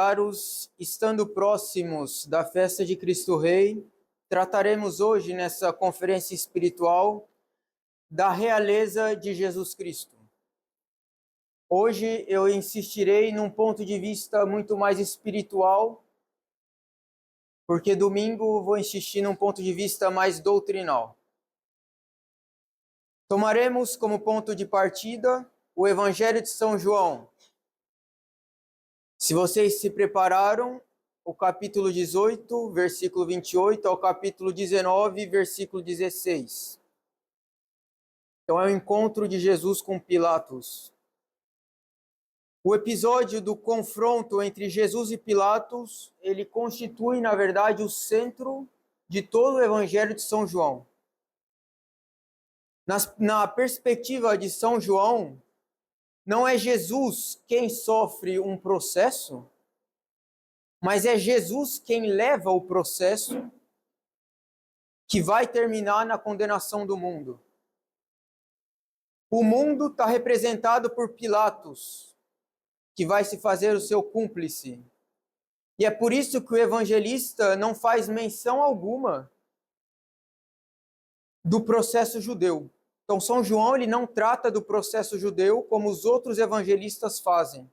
caros, estando próximos da festa de Cristo Rei, trataremos hoje nessa conferência espiritual da realeza de Jesus Cristo. Hoje eu insistirei num ponto de vista muito mais espiritual, porque domingo vou insistir num ponto de vista mais doutrinal. Tomaremos como ponto de partida o Evangelho de São João. Se vocês se prepararam, o capítulo 18, versículo 28, ao capítulo 19, versículo 16. Então é o encontro de Jesus com Pilatos. O episódio do confronto entre Jesus e Pilatos, ele constitui, na verdade, o centro de todo o Evangelho de São João. Na perspectiva de São João, não é Jesus quem sofre um processo, mas é Jesus quem leva o processo que vai terminar na condenação do mundo. O mundo está representado por Pilatos, que vai se fazer o seu cúmplice. E é por isso que o evangelista não faz menção alguma do processo judeu. Então, São João ele não trata do processo judeu como os outros evangelistas fazem.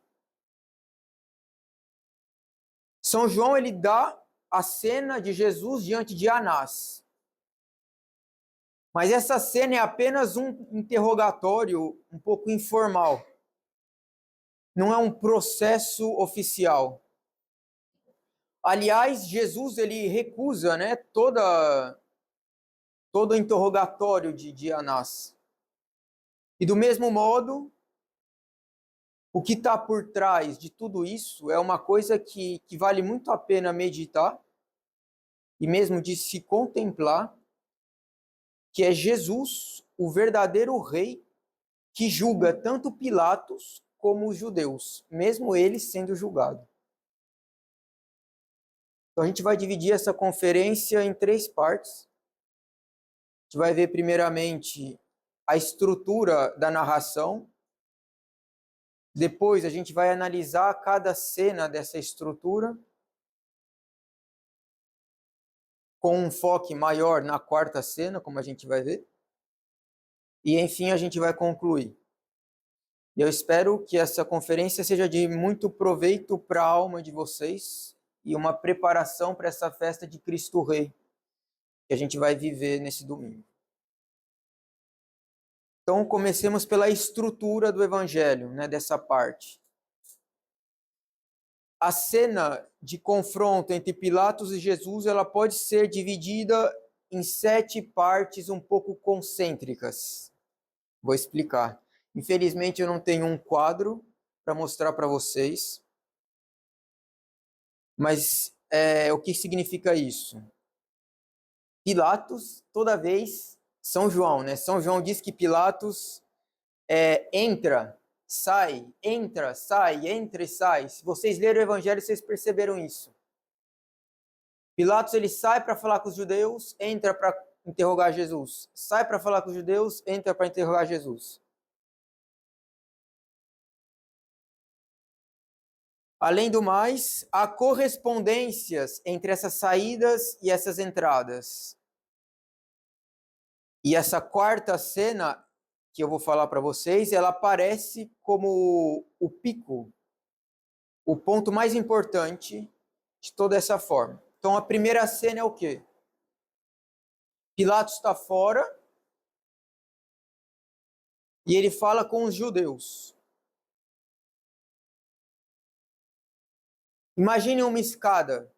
São João ele dá a cena de Jesus diante de Anás. Mas essa cena é apenas um interrogatório um pouco informal. Não é um processo oficial. Aliás, Jesus ele recusa, todo o interrogatório de Anás. E do mesmo modo, o que está por trás de tudo isso é uma coisa que vale muito a pena meditar e mesmo de se contemplar, que é Jesus, o verdadeiro rei, que julga tanto Pilatos como os judeus, mesmo ele sendo julgado. Então a gente vai dividir essa conferência em 3 partes. A gente vai ver primeiramente a estrutura da narração. Depois a gente vai analisar cada cena dessa estrutura, com um foco maior na 4ª cena, como a gente vai ver. E enfim a gente vai concluir. E eu espero que essa conferência seja de muito proveito para a alma de vocês e uma preparação para essa festa de Cristo Rei que a gente vai viver nesse domingo. Então, comecemos pela estrutura do Evangelho, dessa parte. A cena de confronto entre Pilatos e Jesus, ela pode ser dividida em 7 partes um pouco concêntricas. Vou explicar. Infelizmente, eu não tenho um quadro para mostrar para vocês. Mas o que significa isso? Pilatos, toda vez, São João, São João diz que Pilatos entra, sai, entra e sai. Se vocês leram o Evangelho, vocês perceberam isso. Pilatos ele sai para falar com os judeus, entra para interrogar Jesus. Sai para falar com os judeus, entra para interrogar Jesus. Além do mais, há correspondências entre essas saídas e essas entradas. E essa 4ª cena que eu vou falar para vocês, ela aparece como o pico, o ponto mais importante de toda essa forma. Então a primeira cena é o quê? Pilatos está fora e ele fala com os judeus. Imagine uma escada.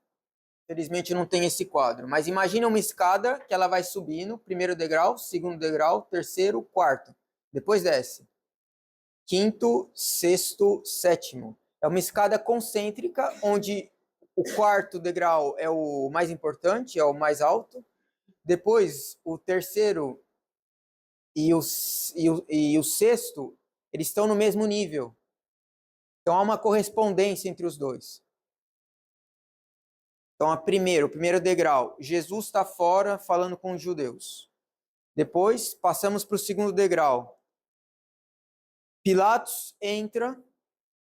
Felizmente não tem esse quadro, mas imagine uma escada que ela vai subindo, 1º degrau, 2º degrau, 3º, 4º. Depois desce. 5º, 6º, 7º. É uma escada concêntrica, onde o 4º degrau é o mais importante, é o mais alto. Depois, o 3º e o 6º, eles estão no mesmo nível. Então, há uma correspondência entre os dois. Então, o primeiro degrau, Jesus está fora falando com os judeus. Depois, passamos para o 2º degrau. Pilatos entra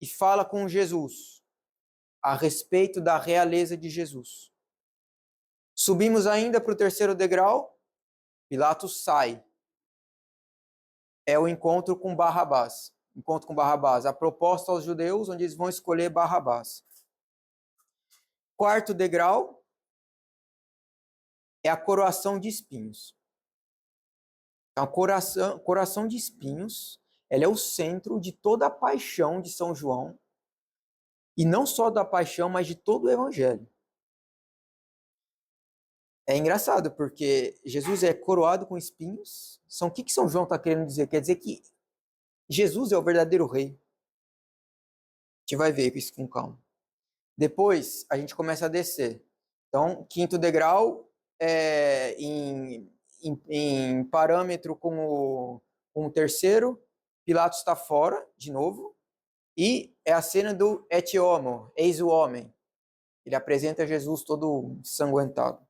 e fala com Jesus. a respeito da realeza de Jesus. Subimos ainda para o terceiro degrau, Pilatos sai. É o encontro com Barrabás. Encontro com Barrabás, a proposta aos judeus, onde eles vão escolher Barrabás. Quarto degrau é a coroação de espinhos. A coroação de espinhos, ela é o centro de toda a paixão de São João, e não só da paixão, mas de todo o evangelho. É engraçado, porque Jesus é coroado com espinhos. O que São João está querendo dizer? Quer dizer que Jesus é o verdadeiro rei. A gente vai ver isso com calma. Depois, a gente começa a descer. Então, quinto degrau, em parâmetro com o terceiro, Pilatos está fora, de novo, e é a cena do et homo, eis o homem. Ele apresenta Jesus todo ensanguentado.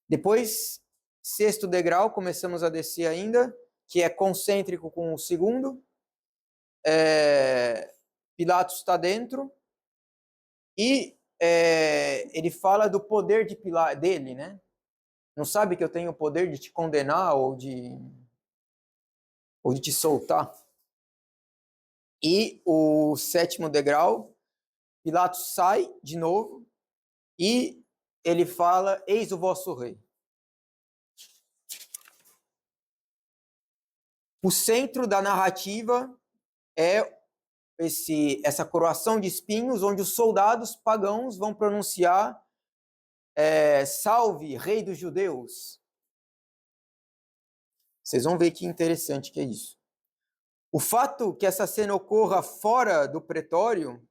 Depois, sexto degrau, começamos a descer ainda, que é concêntrico com o segundo. Pilatos está dentro, e ele fala do poder dele, né? Não sabe que eu tenho o poder de te condenar ou de te soltar? E o sétimo degrau, Pilatos sai de novo e ele fala, eis o vosso rei. O centro da narrativa é essa coroação de espinhos, onde os soldados pagãos vão pronunciar salve, rei dos judeus. Vocês vão ver que interessante que é isso. O fato que essa cena ocorra fora do pretório,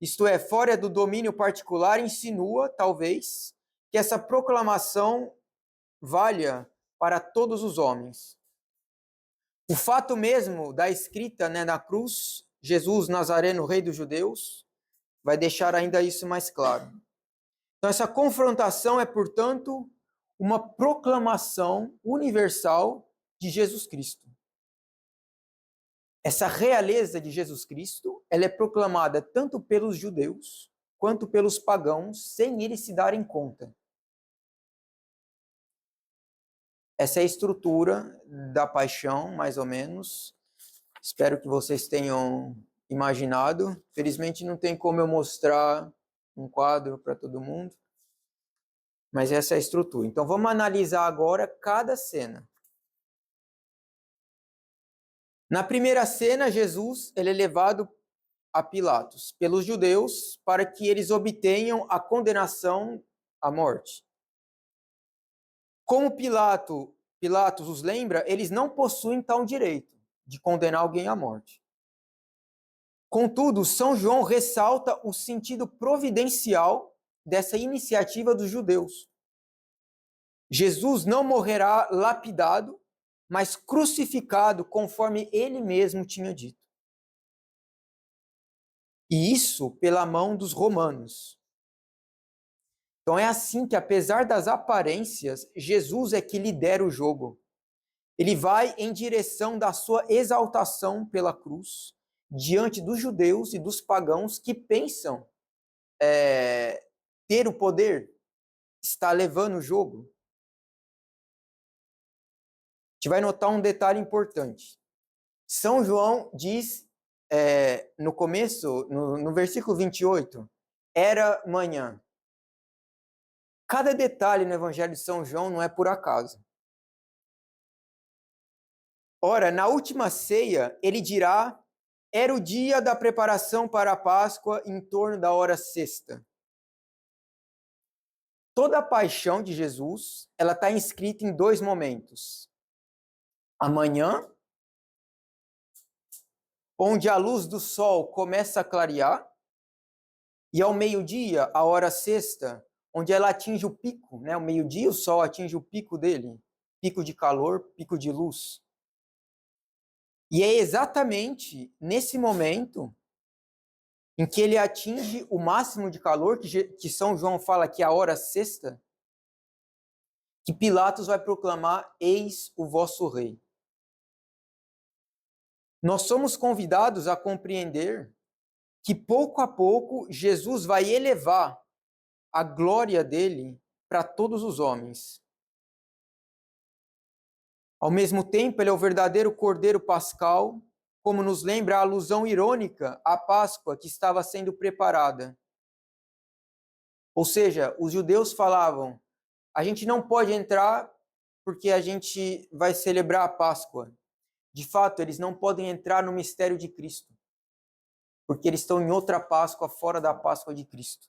isto é, fora do domínio particular, insinua, talvez, que essa proclamação valha para todos os homens. O fato mesmo da escrita, né, na cruz, Jesus Nazareno, rei dos judeus, vai deixar ainda isso mais claro. Então, essa confrontação é, portanto, uma proclamação universal de Jesus Cristo. Essa realeza de Jesus Cristo, ela é proclamada tanto pelos judeus quanto pelos pagãos, sem eles se darem conta. Essa é a estrutura da paixão, mais ou menos. Espero que vocês tenham imaginado. Felizmente não tem como eu mostrar um quadro para todo mundo, mas essa é a estrutura. Então vamos analisar agora cada cena. Na primeira cena, Jesus ele é levado a Pilatos pelos judeus para que eles obtenham a condenação à morte. Como Pilatos os lembra, eles não possuem tal direito de condenar alguém à morte. Contudo, São João ressalta o sentido providencial dessa iniciativa dos judeus. Jesus não morrerá lapidado, mas crucificado conforme ele mesmo tinha dito. E isso pela mão dos romanos. Então é assim que, apesar das aparências, Jesus é que lidera o jogo. Ele vai em direção da sua exaltação pela cruz, diante dos judeus e dos pagãos que pensam ter o poder, está levando o jogo. A gente vai notar um detalhe importante. São João diz no começo, no versículo 28, era manhã. Cada detalhe no Evangelho de São João não é por acaso. Ora, na última ceia, ele dirá, era o dia da preparação para a Páscoa em torno da hora sexta. Toda a paixão de Jesus, ela está inscrita em dois momentos. Amanhã, onde a luz do sol começa a clarear, e ao meio-dia, a hora sexta, onde ela atinge o pico, né? Ao meio-dia o sol atinge o pico dele, pico de calor, pico de luz. E é exatamente nesse momento em que ele atinge o máximo de calor, que São João fala que é a hora sexta, que Pilatos vai proclamar, eis o vosso rei. Nós somos convidados a compreender que pouco a pouco Jesus vai elevar a glória dele para todos os homens. Ao mesmo tempo, ele é o verdadeiro Cordeiro Pascal, como nos lembra a alusão irônica à Páscoa que estava sendo preparada. Ou seja, os judeus falavam: a gente não pode entrar porque a gente vai celebrar a Páscoa. De fato, eles não podem entrar no mistério de Cristo, porque eles estão em outra Páscoa, fora da Páscoa de Cristo.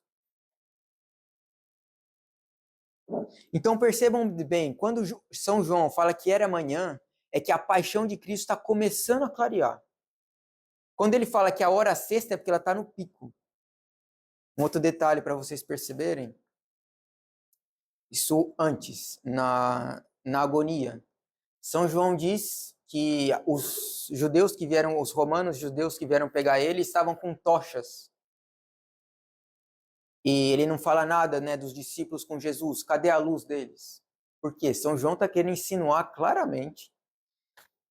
Então percebam bem, quando São João fala que era amanhã, é que a paixão de Cristo está começando a clarear. Quando ele fala que a hora sexta é porque ela está no pico. Um outro detalhe para vocês perceberem, isso antes, na agonia. São João diz que os judeus que vieram, os romanos judeus que vieram pegar ele, estavam com tochas. E ele não fala nada, né, dos discípulos com Jesus. Cadê a luz deles? Por quê? São João está querendo insinuar claramente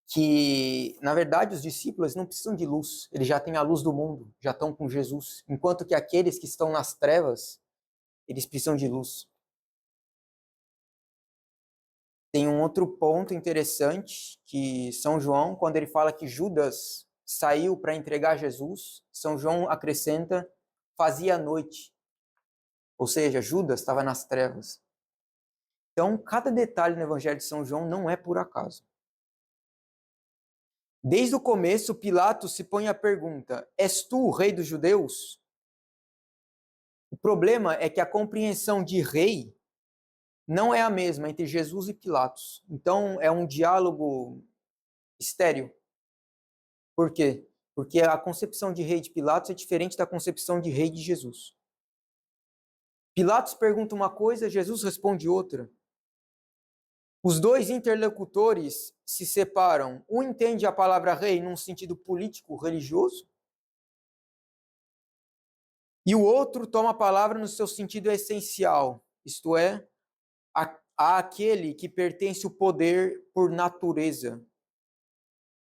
que, na verdade, os discípulos não precisam de luz. Eles já têm a luz do mundo, já estão com Jesus. Enquanto que aqueles que estão nas trevas, eles precisam de luz. Tem um outro ponto interessante que São João, quando ele fala que Judas saiu para entregar Jesus, São João acrescenta, fazia noite. Ou seja, Judas estava nas trevas. Então, cada detalhe no Evangelho de São João não é por acaso. Desde o começo, Pilatos se põe a pergunta: és tu o rei dos judeus? O problema é que a compreensão de rei não é a mesma entre Jesus e Pilatos. Então, é um diálogo estéril. Por quê? Porque a concepção de rei de Pilatos é diferente da concepção de rei de Jesus. Pilatos pergunta uma coisa, Jesus responde outra. Os dois interlocutores se separam. Um entende a palavra rei num sentido político, religioso, e o outro toma a palavra no seu sentido essencial, isto é, àquele que pertence o poder por natureza.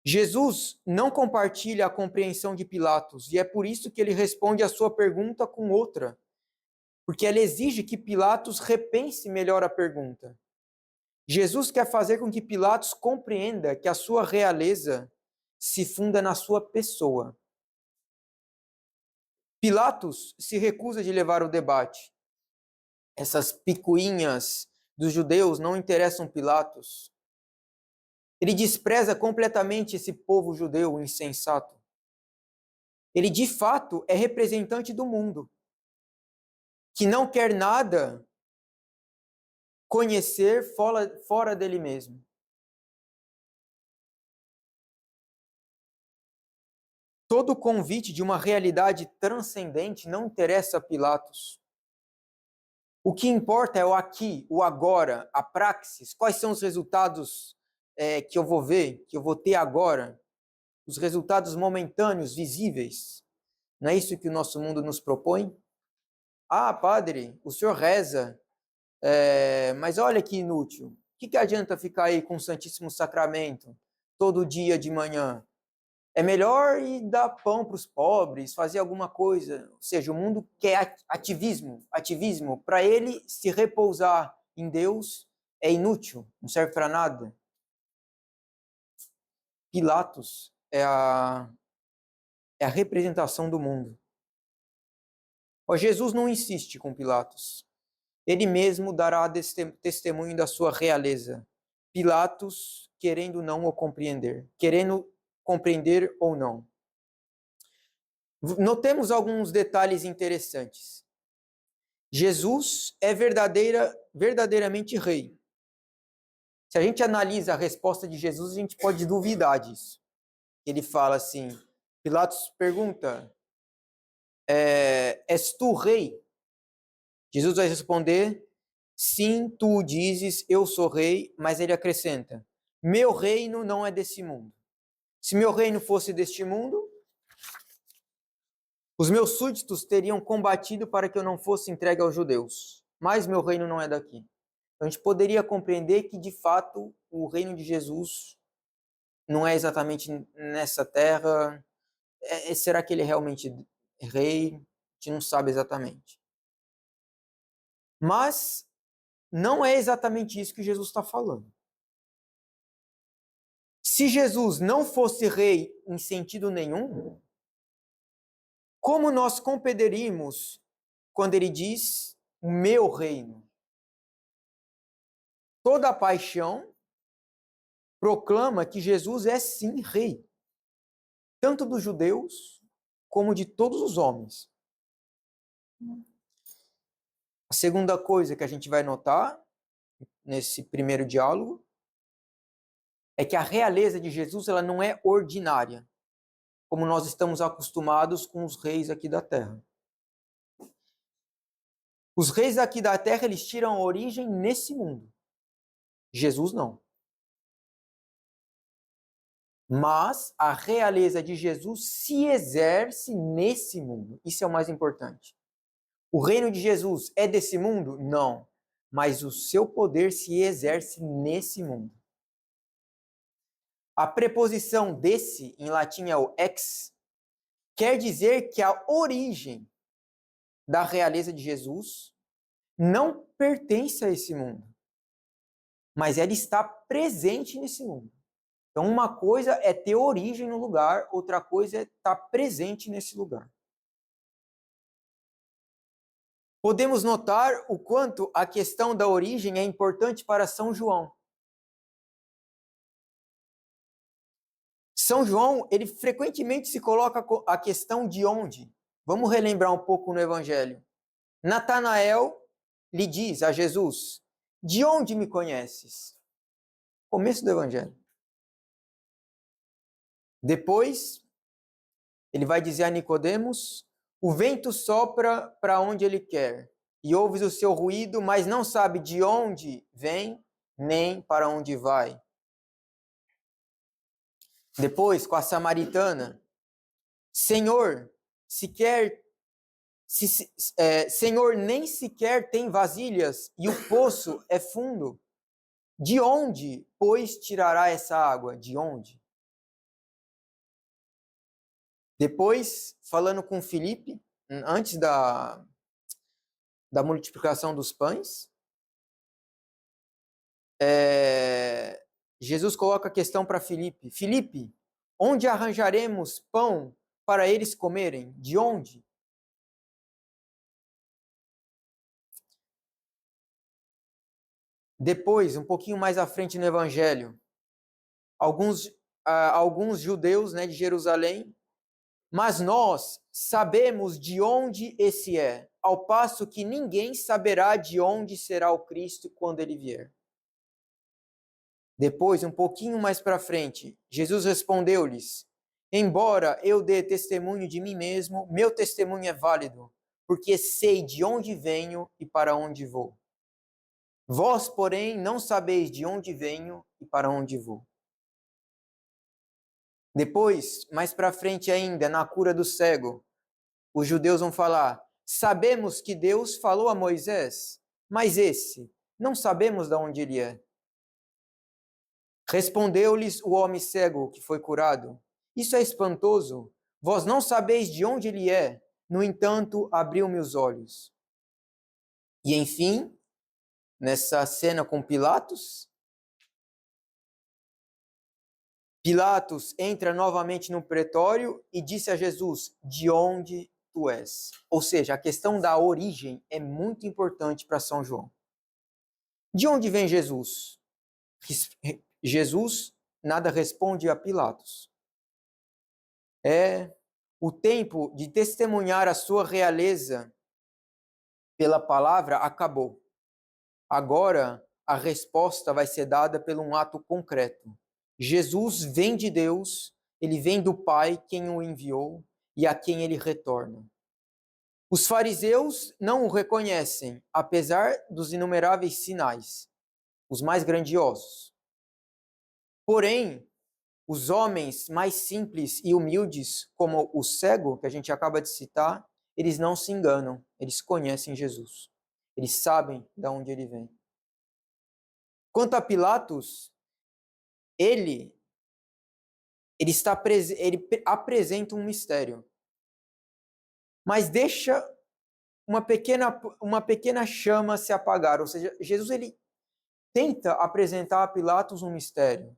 Jesus não compartilha a compreensão de Pilatos, e é por isso que ele responde a sua pergunta com outra, porque ela exige que Pilatos repense melhor a pergunta. Jesus quer fazer com que Pilatos compreenda que a sua realeza se funda na sua pessoa. Pilatos se recusa de levar o debate. Essas picuinhas dos judeus não interessam Pilatos. Ele despreza completamente esse povo judeu insensato. Ele, de fato, é representante do mundo, que não quer nada conhecer fora dele mesmo. Todo o convite de uma realidade transcendente não interessa a Pilatos. O que importa é o aqui, o agora, a praxis. Quais são os resultados que eu vou ver, que eu vou ter agora? Os resultados momentâneos, visíveis. Não é isso que o nosso mundo nos propõe? Ah, padre, o senhor reza, mas olha que inútil. O que adianta ficar aí com o Santíssimo Sacramento todo dia de manhã? É melhor ir dar pão para os pobres, fazer alguma coisa. Ou seja, o mundo quer ativismo. Ativismo, para ele se repousar em Deus, é inútil, não serve para nada. Pilatos é a representação do mundo. Ó, Jesus não insiste com Pilatos. Ele mesmo dará testemunho da sua realeza. Pilatos, querendo não o compreender, querendo compreender ou não. Notemos alguns detalhes interessantes. Jesus é verdadeiramente rei. Se a gente analisa a resposta de Jesus, a gente pode duvidar disso. Ele fala assim, Pilatos pergunta, és tu rei? Jesus vai responder, sim, tu dizes, eu sou rei, mas ele acrescenta, meu reino não é desse mundo. Se meu reino fosse deste mundo, os meus súditos teriam combatido para que eu não fosse entregue aos judeus, mas meu reino não é daqui. Então, a gente poderia compreender que, de fato, o reino de Jesus não é exatamente nessa terra. Será que ele é realmente rei, a gente não sabe exatamente. Mas não é exatamente isso que Jesus está falando. Se Jesus não fosse rei em sentido nenhum, como nós compreenderíamos quando ele diz o meu reino? Toda a paixão proclama que Jesus é sim rei, tanto dos judeus como de todos os homens. A segunda coisa que a gente vai notar nesse primeiro diálogo é que a realeza de Jesus ela não é ordinária, como nós estamos acostumados com os reis aqui da terra. Os reis aqui da terra, eles tiram origem nesse mundo. Jesus não. Mas a realeza de Jesus se exerce nesse mundo. Isso é o mais importante. O reino de Jesus é desse mundo? Não. Mas o seu poder se exerce nesse mundo. A preposição desse, em latim é o ex, quer dizer que a origem da realeza de Jesus não pertence a esse mundo, mas ela está presente nesse mundo. Então, uma coisa é ter origem no lugar, outra coisa é estar presente nesse lugar. Podemos notar o quanto a questão da origem é importante para São João. São João, ele frequentemente se coloca a questão de onde. Vamos relembrar um pouco no Evangelho. Natanael lhe diz a Jesus: de onde me conheces? Começo do Evangelho. Depois, ele vai dizer a Nicodemos: o vento sopra para onde ele quer, e ouves o seu ruído, mas não sabe de onde vem, nem para onde vai. Depois, com a samaritana: Senhor, Senhor, nem sequer tem vasilhas, e o poço é fundo. De onde, pois, tirará essa água? De onde? Depois, falando com Filipe, antes da multiplicação dos pães, Jesus coloca a questão para Filipe: Filipe, onde arranjaremos pão para eles comerem? De onde? Depois, um pouquinho mais à frente no Evangelho, alguns judeus, né, de Jerusalém, mas nós sabemos de onde esse é, ao passo que ninguém saberá de onde será o Cristo quando ele vier. Depois, um pouquinho mais para frente, Jesus respondeu-lhes: embora eu dê testemunho de mim mesmo, meu testemunho é válido, porque sei de onde venho e para onde vou. Vós, porém, não sabeis de onde venho e para onde vou. Depois, mais para frente ainda, na cura do cego, os judeus vão falar: sabemos que Deus falou a Moisés, mas esse, não sabemos de onde ele é. Respondeu-lhes o homem cego que foi curado: isso é espantoso. Vós não sabeis de onde ele é, no entanto, abriu-me os olhos. E enfim, nessa cena com Pilatos, Pilatos entra novamente no pretório e disse a Jesus: de onde tu és? Ou seja, a questão da origem é muito importante para São João. De onde vem Jesus? Jesus nada responde a Pilatos. O tempo de testemunhar a sua realeza pela palavra acabou. Agora a resposta vai ser dada por um ato concreto. Jesus vem de Deus, ele vem do Pai, quem o enviou, e a quem ele retorna. Os fariseus não o reconhecem, apesar dos inumeráveis sinais, os mais grandiosos. Porém, os homens mais simples e humildes, como o cego, que a gente acaba de citar, eles não se enganam, eles conhecem Jesus. Eles sabem de onde ele vem. Quanto a Pilatos, ele apresenta um mistério. mas deixa uma pequena chama se apagar. Ou seja, Jesus ele tenta apresentar a Pilatos um mistério,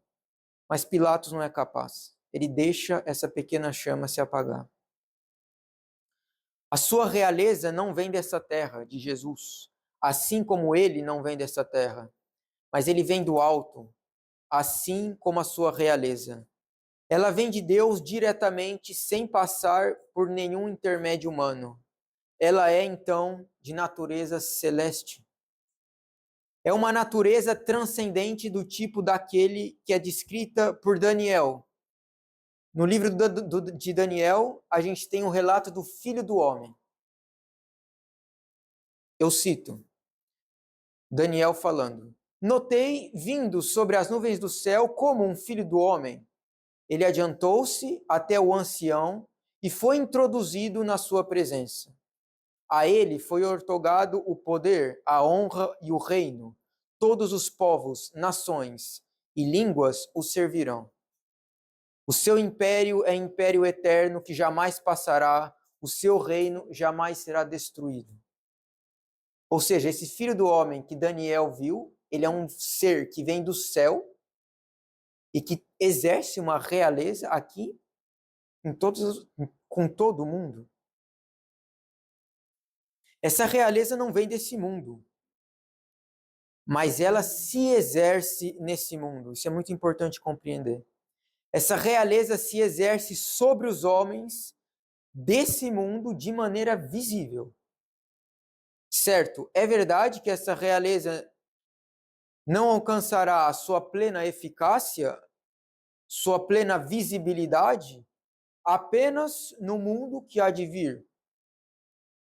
mas Pilatos não é capaz. Ele deixa essa pequena chama se apagar. A sua realeza não vem dessa terra, de Jesus, assim como ele não vem dessa terra, mas ele vem do alto, assim como a sua realeza. Ela vem de Deus diretamente, sem passar por nenhum intermédio humano. Ela é, então, de natureza celeste. É uma natureza transcendente do tipo daquele que é descrita por Daniel. No livro de Daniel, a gente tem um relato do Filho do Homem. Eu cito Daniel falando: Notei vindo sobre as nuvens do céu como um filho do homem. Ele adiantou-se até o ancião e foi introduzido na sua presença. A ele foi outorgado o poder, a honra e o reino. Todos os povos, nações e línguas o servirão. O seu império é império eterno que jamais passará, o seu reino jamais será destruído. Ou seja, esse filho do homem que Daniel viu, ele é um ser que vem do céu e que exerce uma realeza aqui com todo o mundo. Essa realeza não vem desse mundo, mas ela se exerce nesse mundo. Isso é muito importante compreender. Essa realeza se exerce sobre os homens desse mundo de maneira visível. Certo, é verdade que essa realeza não alcançará a sua plena eficácia, sua plena visibilidade, apenas no mundo que há de vir,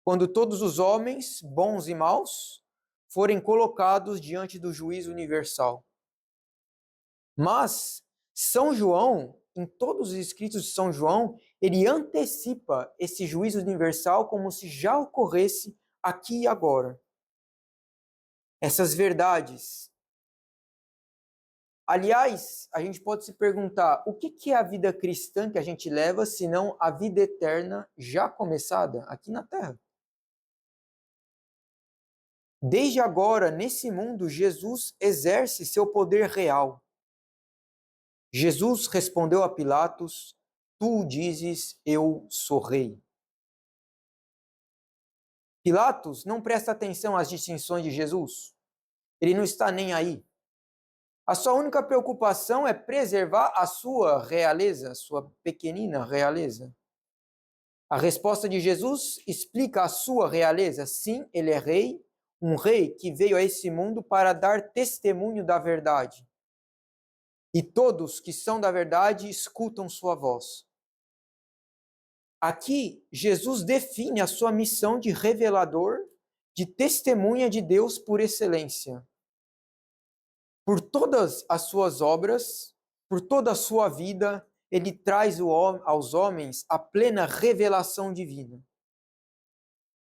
quando todos os homens, bons e maus, forem colocados diante do juízo universal. Mas São João, em todos os escritos de São João, ele antecipa esse juízo universal como se já ocorresse aqui e agora. Essas verdades. Aliás, a gente pode se perguntar, o que é a vida cristã que a gente leva, senão a vida eterna já começada aqui na Terra? Desde agora, nesse mundo, Jesus exerce seu poder real. Jesus respondeu a Pilatos: Tu dizes, eu sou rei. Pilatos não presta atenção às distinções de Jesus. Ele não está nem aí. A sua única preocupação é preservar a sua realeza, a sua pequenina realeza. A resposta de Jesus explica a sua realeza. Sim, ele é rei, um rei que veio a esse mundo para dar testemunho da verdade. E todos que são da verdade escutam sua voz. Aqui, Jesus define a sua missão de revelador, de testemunha de Deus por excelência. Por todas as suas obras, por toda a sua vida, ele traz aos homens a plena revelação divina,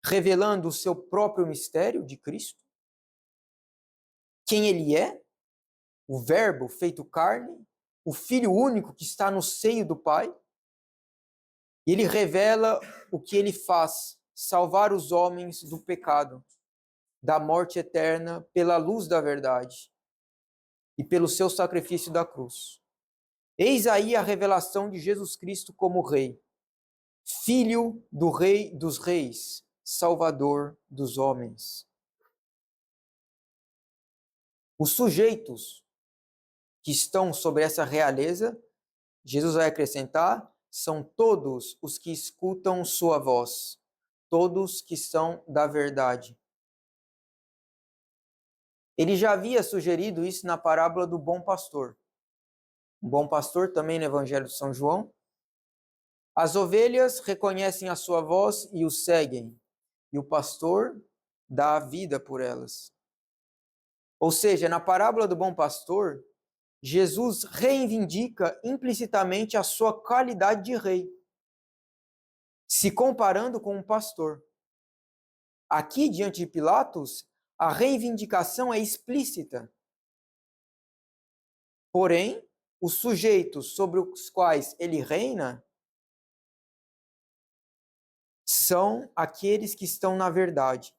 revelando o seu próprio mistério de Cristo, quem ele é, o Verbo feito carne, o Filho único que está no seio do Pai. E ele revela o que ele faz, salvar os homens do pecado, da morte eterna, pela luz da verdade e pelo seu sacrifício da cruz. Eis aí a revelação de Jesus Cristo como Rei, Filho do Rei dos Reis, Salvador dos homens. Os sujeitos que estão sobre essa realeza, Jesus vai acrescentar, são todos os que escutam sua voz, todos que são da verdade. Ele já havia sugerido isso na parábola do bom pastor. O bom pastor, também no Evangelho de São João. As ovelhas reconhecem a sua voz e o seguem, e o pastor dá a vida por elas. Ou seja, na parábola do bom pastor, Jesus reivindica implicitamente a sua qualidade de rei, se comparando com um pastor. Aqui, diante de Pilatos, a reivindicação é explícita. Porém, os sujeitos sobre os quais ele reina são aqueles que estão na verdade.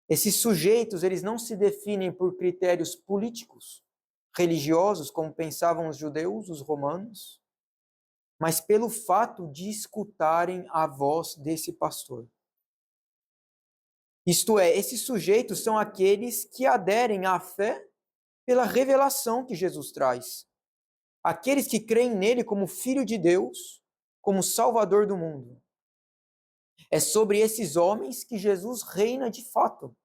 Esses sujeitos, eles não se definem por critérios políticos, religiosos, como pensavam os judeus, os romanos, mas pelo fato de escutarem a voz desse pastor. Isto é, esses sujeitos são aqueles que aderem à fé pela revelação que Jesus traz. Aqueles que creem nele como Filho de Deus, como Salvador do mundo. É sobre esses homens que Jesus reina de fato.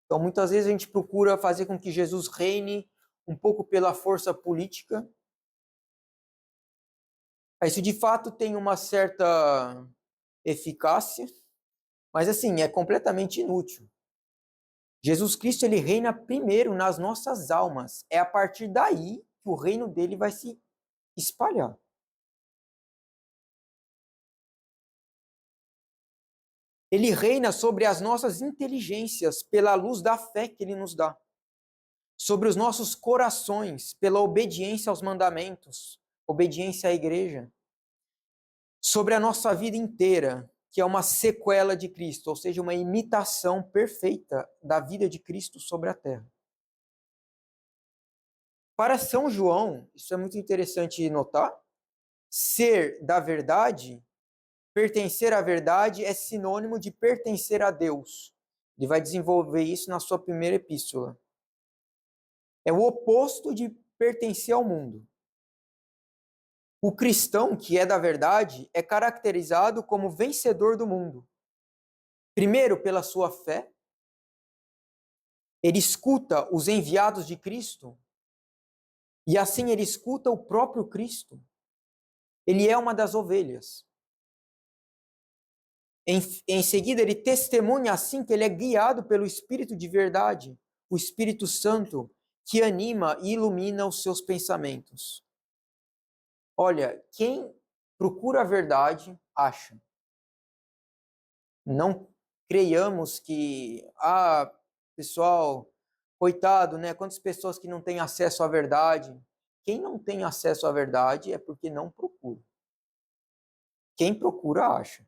Então, muitas vezes a gente procura fazer com que Jesus reine um pouco pela força política. Isso de fato tem uma certa eficácia, mas assim, é completamente inútil. Jesus Cristo, ele reina primeiro nas nossas almas. É a partir daí que o reino dele vai se espalhar. Ele reina sobre as nossas inteligências pela luz da fé que ele nos dá. Sobre os nossos corações pela obediência aos mandamentos, obediência à igreja. Sobre a nossa vida inteira, que é uma sequela de Cristo, ou seja, uma imitação perfeita da vida de Cristo sobre a terra. Para São João, isso é muito interessante notar, ser da verdade, pertencer à verdade é sinônimo de pertencer a Deus. Ele vai desenvolver isso na sua primeira epístola. É o oposto de pertencer ao mundo. O cristão, que é da verdade, é caracterizado como vencedor do mundo. Primeiro, pela sua fé. Ele escuta os enviados de Cristo e assim ele escuta o próprio Cristo. Ele é uma das ovelhas. Em seguida, ele testemunha assim que ele é guiado pelo Espírito de verdade, o Espírito Santo, que anima e ilumina os seus pensamentos. Olha, quem procura a verdade, acha. Não creiamos que, pessoal, coitado, né? Quantas pessoas que não têm acesso à verdade. Quem não tem acesso à verdade é porque não procura. Quem procura, acha.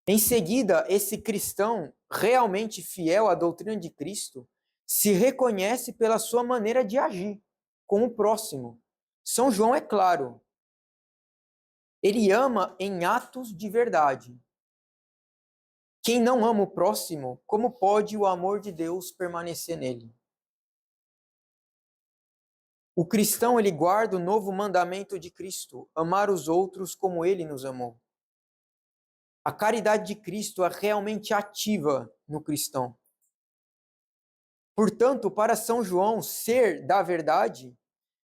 Em seguida, esse cristão realmente fiel à doutrina de Cristo se reconhece pela sua maneira de agir com o próximo. São João é claro. Ele ama em atos de verdade. Quem não ama o próximo, como pode o amor de Deus permanecer nele? O cristão, ele guarda o novo mandamento de Cristo, amar os outros como ele nos amou. A caridade de Cristo é realmente ativa no cristão. Portanto, para São João, ser da verdade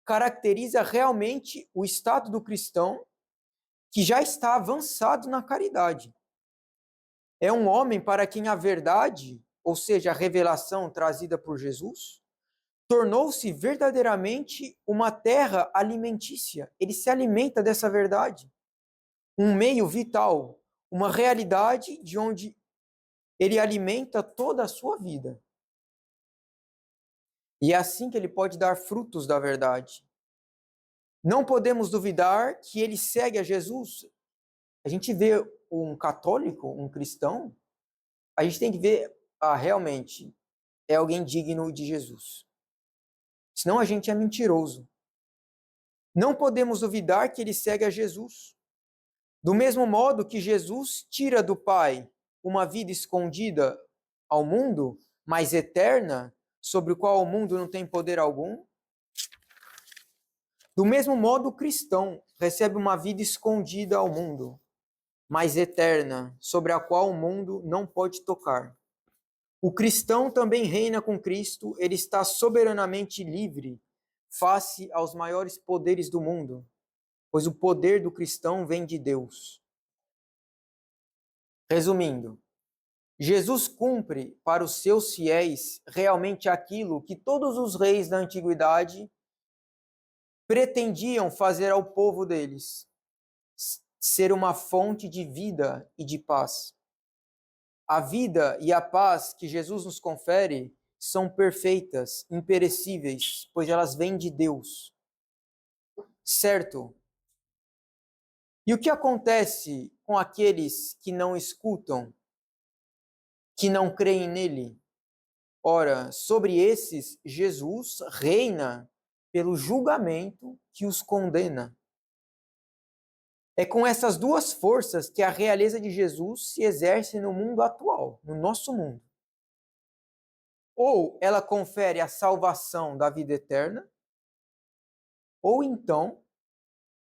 caracteriza realmente o estado do cristão que já está avançado na caridade. É um homem para quem a verdade, ou seja, a revelação trazida por Jesus, tornou-se verdadeiramente uma terra alimentícia. Ele se alimenta dessa verdade. Um meio vital, uma realidade de onde ele alimenta toda a sua vida. E é assim que ele pode dar frutos da verdade. Não podemos duvidar que ele segue a Jesus. A gente vê um católico, um cristão, a gente tem que ver, realmente, é alguém digno de Jesus. Senão a gente é mentiroso. Não podemos duvidar que ele segue a Jesus. Do mesmo modo que Jesus tira do Pai uma vida escondida ao mundo, mas eterna, sobre o qual o mundo não tem poder algum, do mesmo modo o cristão recebe uma vida escondida ao mundo, mas eterna, sobre a qual o mundo não pode tocar. O cristão também reina com Cristo, ele está soberanamente livre face aos maiores poderes do mundo, pois o poder do cristão vem de Deus. Resumindo, Jesus cumpre para os seus fiéis realmente aquilo que todos os reis da antiguidade pretendiam fazer ao povo deles, ser uma fonte de vida e de paz. A vida e a paz que Jesus nos confere são perfeitas, imperecíveis, pois elas vêm de Deus. Certo? E o que acontece com aqueles que não escutam, que não creem nele? Ora, sobre esses, Jesus reina pelo julgamento que os condena. É com essas duas forças que a realeza de Jesus se exerce no mundo atual, no nosso mundo. Ou ela confere a salvação da vida eterna, ou então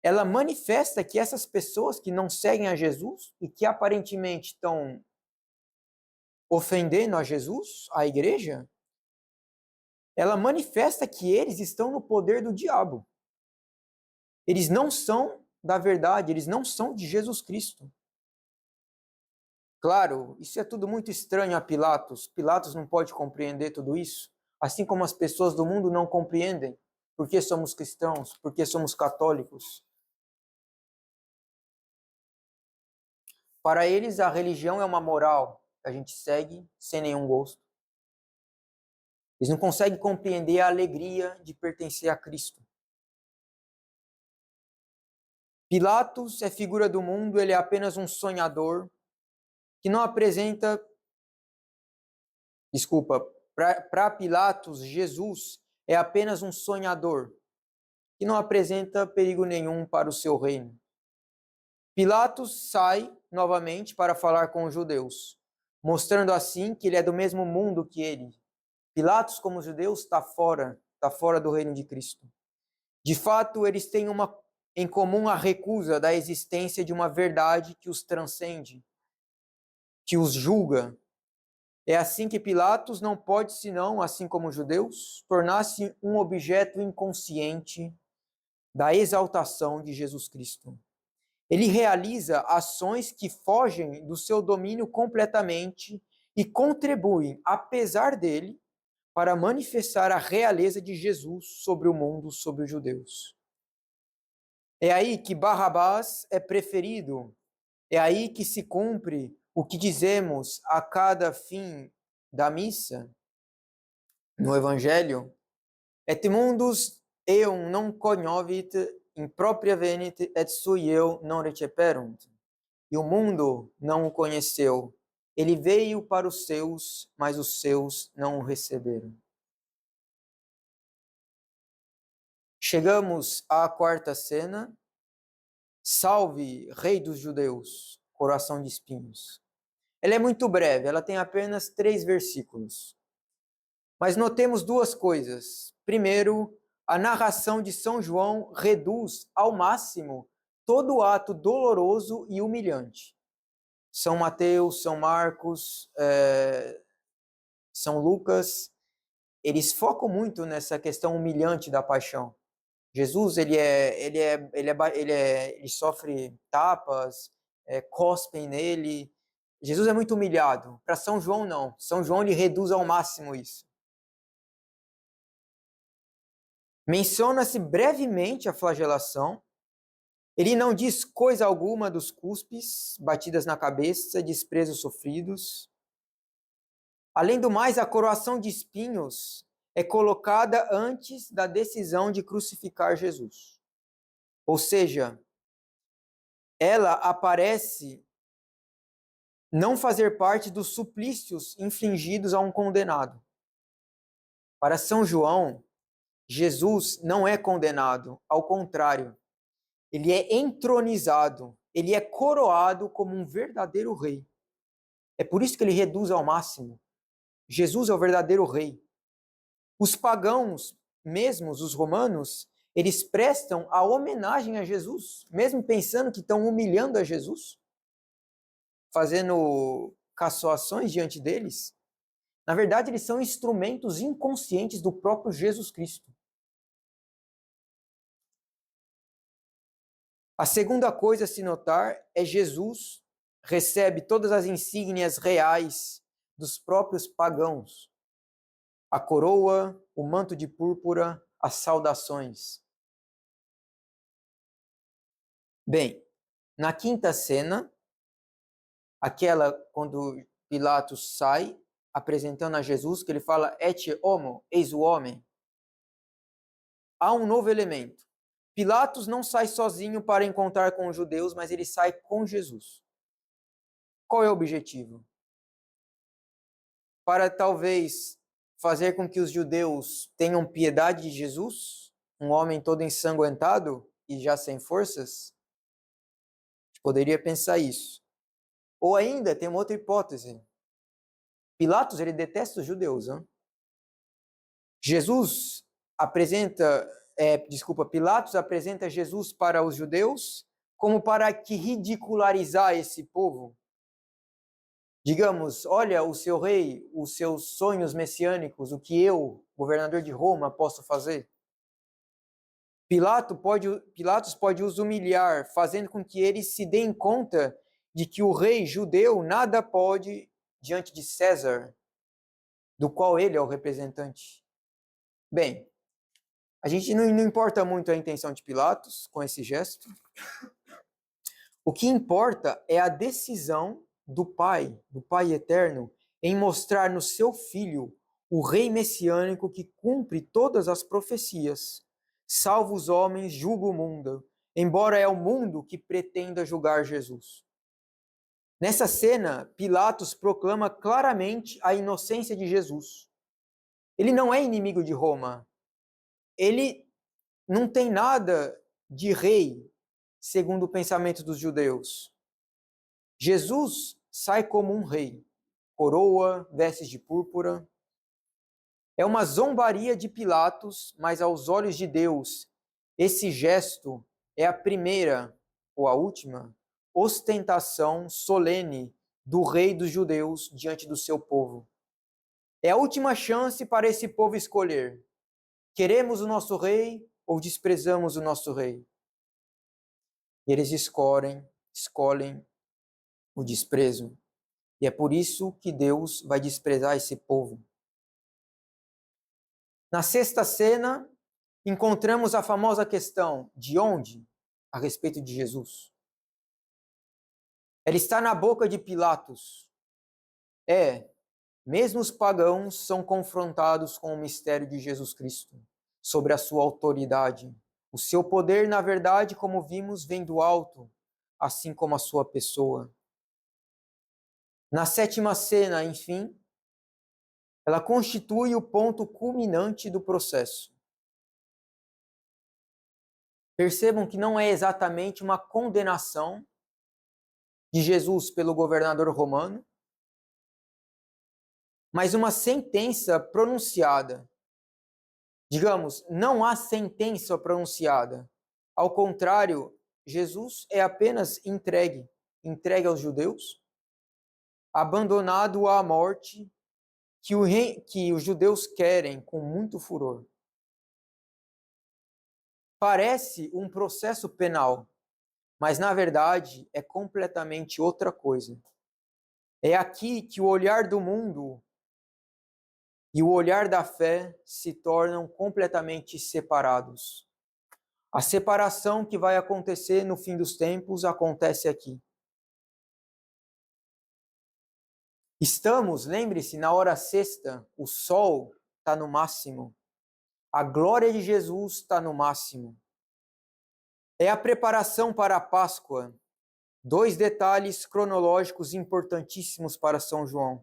ela manifesta que essas pessoas que não seguem a Jesus e que aparentemente estão ofendendo a Jesus, a igreja, ela manifesta que eles estão no poder do diabo. Eles não são da verdade, eles não são de Jesus Cristo. Claro, isso é tudo muito estranho a Pilatos. Pilatos não pode compreender tudo isso, assim como as pessoas do mundo não compreendem porque somos cristãos, porque somos católicos. Para eles, a religião é uma moral que a gente segue sem nenhum gosto. Eles não conseguem compreender a alegria de pertencer a Cristo. Pilatos é figura do mundo, ele é apenas um sonhador que não apresenta. Desculpa, para Pilatos, Jesus é apenas um sonhador que não apresenta perigo nenhum para o seu reino. Pilatos sai novamente para falar com os judeus, mostrando assim que ele é do mesmo mundo que ele. Pilatos, como os judeus, está fora do reino de Cristo. De fato, eles têm em comum a recusa da existência de uma verdade que os transcende, que os julga. É assim que Pilatos não pode, senão, assim como os judeus, tornar-se um objeto inconsciente da exaltação de Jesus Cristo. Ele realiza ações que fogem do seu domínio completamente e contribuem, apesar dele, para manifestar a realeza de Jesus sobre o mundo, sobre os judeus. É aí que Barrabás é preferido, é aí que se cumpre o que dizemos a cada fim da missa, no Evangelho, et mundus eum non cognovit in propria venit et sui eu non receperunt. E o mundo não o conheceu. Ele veio para os seus, mas os seus não o receberam. Chegamos à quarta cena. Salve, Rei dos Judeus, coração de espinhos. Ela é muito breve, ela tem apenas 3 versículos. Mas notemos duas coisas. Primeiro, a narração de São João reduz ao máximo todo o ato doloroso e humilhante. São Mateus, São Marcos, São Lucas, eles focam muito nessa questão humilhante da paixão. Jesus, ele sofre tapas, cospem nele. Jesus é muito humilhado. Para São João, não. São João, ele reduz ao máximo isso. Menciona-se brevemente a flagelação. Ele não diz coisa alguma dos cuspes, batidas na cabeça, desprezos sofridos. Além do mais, a coroação de espinhos é colocada antes da decisão de crucificar Jesus. Ou seja, ela aparece não fazer parte dos suplícios infligidos a um condenado. Para São João, Jesus não é condenado, ao contrário, ele é entronizado, ele é coroado como um verdadeiro rei. É por isso que ele reduz ao máximo. Jesus é o verdadeiro rei. Os pagãos, mesmo os romanos, eles prestam a homenagem a Jesus, mesmo pensando que estão humilhando a Jesus, fazendo caçoações diante deles. Na verdade, eles são instrumentos inconscientes do próprio Jesus Cristo. A segunda coisa a se notar é Jesus recebe todas as insígnias reais dos próprios pagãos. A coroa, o manto de púrpura, as saudações. Bem, na quinta cena, aquela quando Pilatos sai apresentando a Jesus, que ele fala et homo, eis o homem, há um novo elemento. Pilatos não sai sozinho para encontrar com os judeus, mas ele sai com Jesus. Qual é o objetivo? Para talvez fazer com que os judeus tenham piedade de Jesus, um homem todo ensanguentado e já sem forças? A gente poderia pensar isso. Ou ainda, tem uma outra hipótese. Pilatos, ele detesta os judeus. Hein? Pilatos apresenta Jesus para os judeus como para que ridicularizar esse povo. Digamos, olha o seu rei, os seus sonhos messiânicos, o que eu, governador de Roma, posso fazer. Pilatos pode os humilhar, fazendo com que eles se deem conta de que o rei judeu nada pode diante de César, do qual ele é o representante. Bem, a gente não importa muito a intenção de Pilatos com esse gesto. O que importa é a decisão do Pai eterno, em mostrar no seu Filho o Rei messiânico que cumpre todas as profecias, salva os homens, julga o mundo, embora é o mundo que pretenda julgar Jesus. Nessa cena, Pilatos proclama claramente a inocência de Jesus. Ele não é inimigo de Roma. Ele não tem nada de rei, segundo o pensamento dos judeus. Jesus sai como um rei, coroa, vestes de púrpura. É uma zombaria de Pilatos, mas aos olhos de Deus, esse gesto é a primeira, ou a última, ostentação solene do rei dos judeus diante do seu povo. É a última chance para esse povo escolher: queremos o nosso rei ou desprezamos o nosso rei? E eles escolhem o desprezo. E é por isso que Deus vai desprezar esse povo. Na sexta cena, encontramos a famosa questão: de onde? A respeito de Jesus. Ela está na boca de Pilatos. Mesmo os pagãos são confrontados com o mistério de Jesus Cristo, sobre a sua autoridade. O seu poder, na verdade, como vimos, vem do alto, assim como a sua pessoa. Na sétima cena, enfim, ela constitui o ponto culminante do processo. Percebam que não é exatamente uma condenação de Jesus pelo governador romano, mas uma sentença pronunciada. Digamos, não há sentença pronunciada. Ao contrário, Jesus é apenas entregue aos judeus, abandonado à morte que os judeus querem com muito furor. Parece um processo penal, mas na verdade é completamente outra coisa. É aqui que o olhar do mundo e o olhar da fé se tornam completamente separados. A separação que vai acontecer no fim dos tempos acontece aqui. Estamos, lembre-se, na hora sexta, o sol está no máximo. A glória de Jesus está no máximo. É a preparação para a Páscoa. Dois detalhes cronológicos importantíssimos para São João,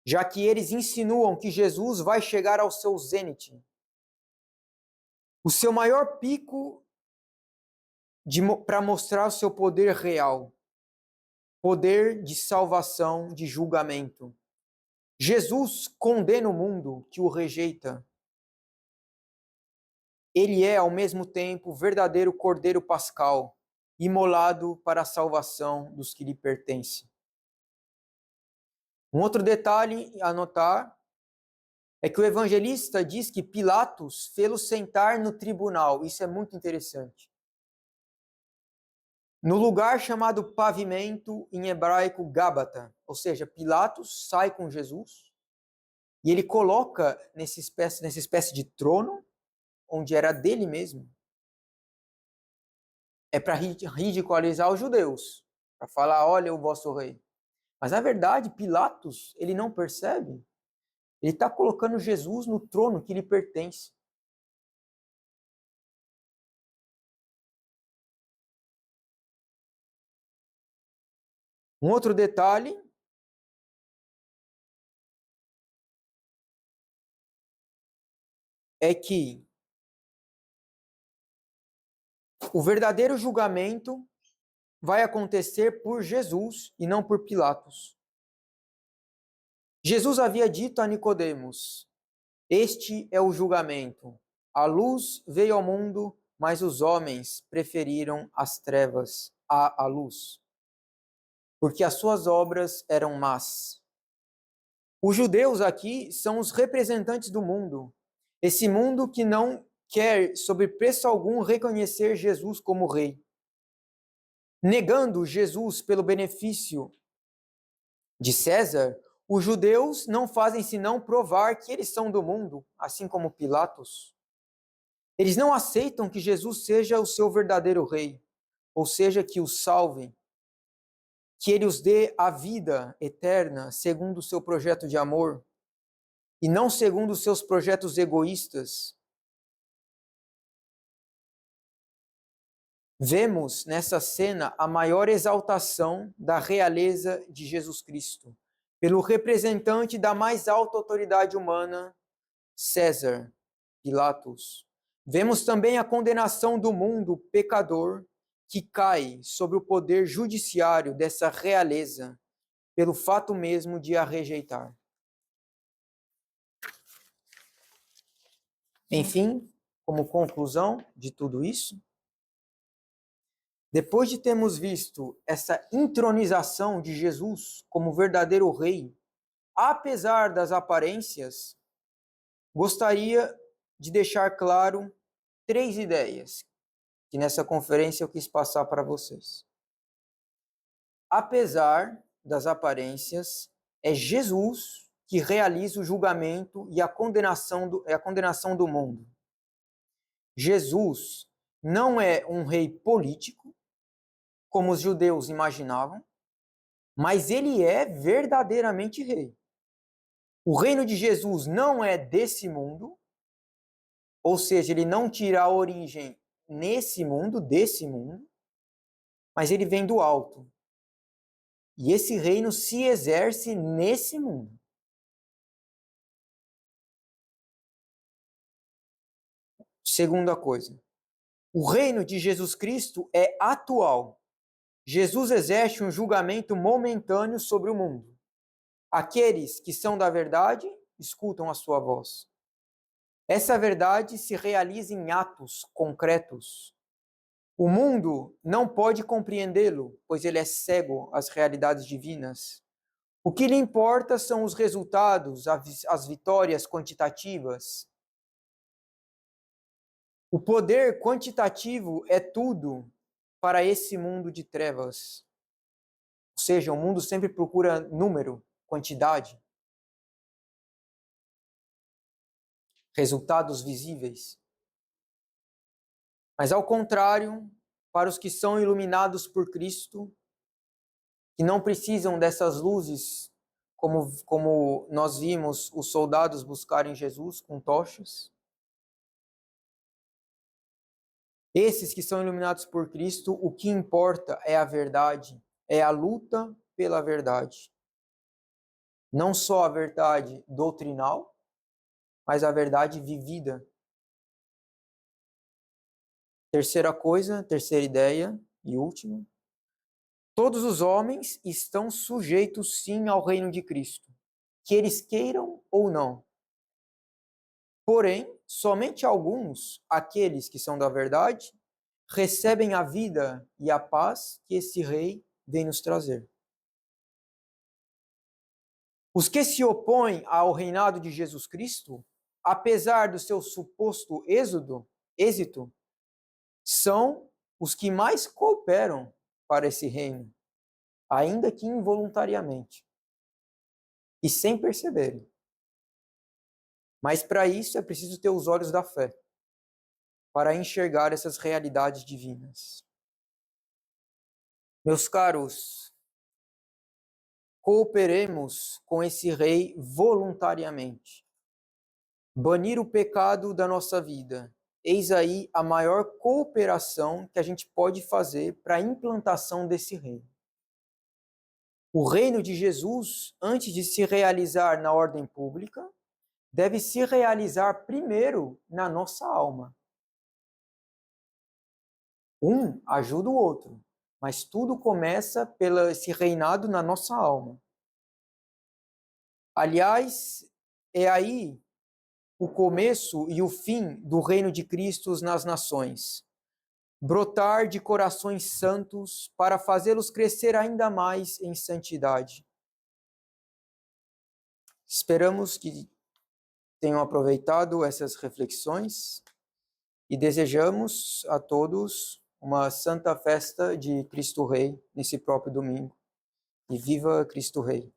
já que eles insinuam que Jesus vai chegar ao seu zênite. O seu maior pico para mostrar o seu poder real. Poder de salvação, de julgamento. Jesus condena o mundo que o rejeita. Ele é, ao mesmo tempo, o verdadeiro Cordeiro Pascal, imolado para a salvação dos que lhe pertencem. Um outro detalhe a notar é que o evangelista diz que Pilatos fê-lo sentar no tribunal. Isso é muito interessante. No lugar chamado pavimento, em hebraico, Gábata, ou seja, Pilatos sai com Jesus e ele coloca nessa espécie de trono, onde era dele mesmo. É para ridicularizar os judeus, para falar, olha o vosso rei. Mas, na verdade, Pilatos, ele não percebe. Ele está colocando Jesus no trono que lhe pertence. Um outro detalhe é que o verdadeiro julgamento vai acontecer por Jesus e não por Pilatos. Jesus havia dito a Nicodemos: este é o julgamento. A luz veio ao mundo, mas os homens preferiram as trevas à luz, porque as suas obras eram más. Os judeus aqui são os representantes do mundo, esse mundo que não quer, sob preço algum, reconhecer Jesus como rei. Negando Jesus pelo benefício de César, os judeus não fazem senão provar que eles são do mundo, assim como Pilatos. Eles não aceitam que Jesus seja o seu verdadeiro rei, ou seja, que os salve, que ele os dê a vida eterna segundo o seu projeto de amor, e não segundo os seus projetos egoístas. Vemos nessa cena a maior exaltação da realeza de Jesus Cristo, pelo representante da mais alta autoridade humana, César, Pilatos. Vemos também a condenação do mundo pecador que cai sobre o poder judiciário dessa realeza, pelo fato mesmo de a rejeitar. Enfim, como conclusão de tudo isso, depois de termos visto essa intronização de Jesus como verdadeiro rei, apesar das aparências, gostaria de deixar claro 3 ideias que nessa conferência eu quis passar para vocês. Apesar das aparências, é Jesus que realiza o julgamento e a condenação do mundo. Jesus não é um rei político, como os judeus imaginavam, mas ele é verdadeiramente rei. O reino de Jesus não é desse mundo, ou seja, ele não tira a origem nesse mundo, desse mundo, mas ele vem do alto. E esse reino se exerce nesse mundo. Segunda coisa, o reino de Jesus Cristo é atual. Jesus exerce um julgamento momentâneo sobre o mundo. Aqueles que são da verdade escutam a sua voz. Essa verdade se realiza em atos concretos. O mundo não pode compreendê-lo, pois ele é cego às realidades divinas. O que lhe importa são os resultados, as vitórias quantitativas. O poder quantitativo é tudo para esse mundo de trevas. Ou seja, o mundo sempre procura número, quantidade, resultados visíveis. Mas ao contrário, para os que são iluminados por Cristo, que não precisam dessas luzes, como nós vimos os soldados buscarem Jesus com tochas, esses que são iluminados por Cristo, o que importa é a verdade, é a luta pela verdade. Não só a verdade doutrinal, mas a verdade vivida. Terceira coisa, terceira ideia e última. Todos os homens estão sujeitos sim ao reino de Cristo, que eles queiram ou não. Porém, somente alguns, aqueles que são da verdade, recebem a vida e a paz que esse rei vem nos trazer. Os que se opõem ao reinado de Jesus Cristo, apesar do seu suposto êxito, são os que mais cooperam para esse reino, ainda que involuntariamente e sem perceberem. Mas para isso é preciso ter os olhos da fé, para enxergar essas realidades divinas. Meus caros, cooperemos com esse rei voluntariamente. Banir o pecado da nossa vida. Eis aí a maior cooperação que a gente pode fazer para a implantação desse reino. O reino de Jesus, antes de se realizar na ordem pública, deve se realizar primeiro na nossa alma. Um ajuda o outro, mas tudo começa pelo esse reinado na nossa alma. Aliás, é aí o começo e o fim do reino de Cristo nas nações. Brotar de corações santos para fazê-los crescer ainda mais em santidade. Esperamos que tenham aproveitado essas reflexões e desejamos a todos uma santa festa de Cristo Rei nesse próprio domingo. E viva Cristo Rei!